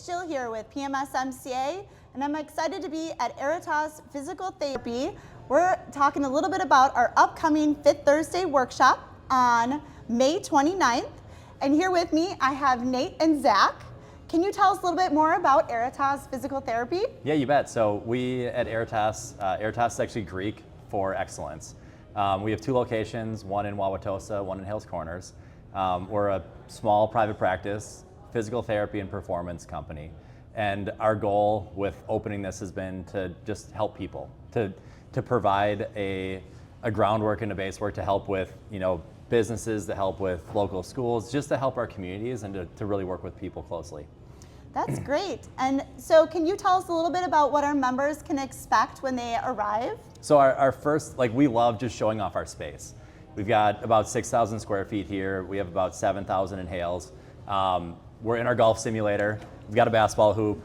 Still here with PMSMCA, and I'm excited to be at Aretas Physical Therapy. We're talking a little bit about our upcoming Fit Thursday workshop on May 29th. And here with me, I have Nate and Zach. Can you tell us a little bit more about Aretas Physical Therapy? Yeah, you bet. So we at Aretas, Aretas is actually Greek for excellence. We have two locations, one in Wauwatosa, one in Hales Corners. We're a small private practice, physical therapy and performance company. And our goal with opening this has been to just help people, to provide a groundwork and a base work to help with, businesses, to help with local schools, just to help our communities and to really work with people closely. That's great. And so can you tell us a little bit about what our members can expect when they arrive? So our first, we love just showing off our space. We've got about 6,000 square feet here. We have about 7,000 in Hales. We're in our golf simulator. We've got a basketball hoop.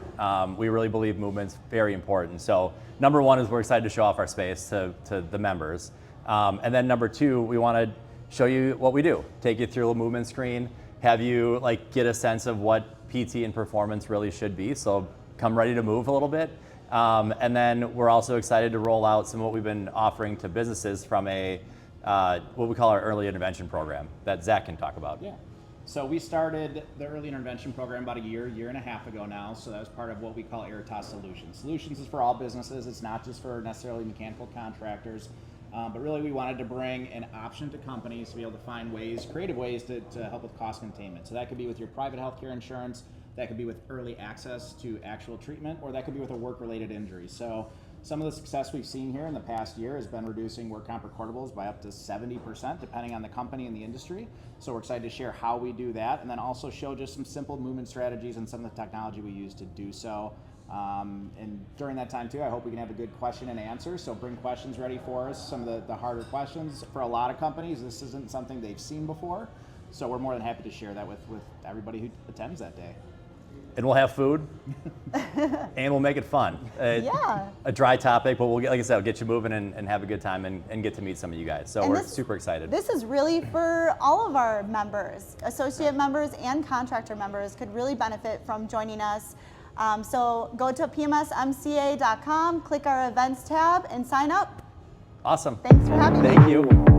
We really believe movement's very important. So number one is we're excited to show off our space to the members. And then number two, we want to show you what we do. Take you through a movement screen, have you get a sense of what PT and performance really should be. So come ready to move a little bit. And then we're also excited to roll out some of what we've been offering to businesses from what we call our early intervention program that Zach can talk about. Yeah. So we started the early intervention program about a year and a half ago now. So that was part of what we call Aretas Solutions. Solutions is for all businesses. It's not just for necessarily mechanical contractors. But really we wanted to bring an option to companies to be able to find creative ways to help with cost containment. So that could be with your private healthcare insurance, that could be with early access to actual treatment, or that could be with a work-related injury. So some of the success we've seen here in the past year has been reducing work comp recordables by up to 70%, depending on the company and the industry. So we're excited to share how we do that, and then also show just some simple movement strategies and some of the technology we use to do so. And during that time too, I hope we can have a good question and answer. So bring questions ready for us. Some of the harder questions for a lot of companies, this isn't something they've seen before. So we're more than happy to share that with everybody who attends that day. And we'll have food, and we'll make it fun. Yeah. A dry topic, but like I said, we'll get you moving and have a good time and get to meet some of you guys. So we're super excited. This is really for all of our members. Associate members and contractor members could really benefit from joining us. So go to PMSMCA.com, click our events tab, and sign up. Awesome. Thanks for having me. Thank you.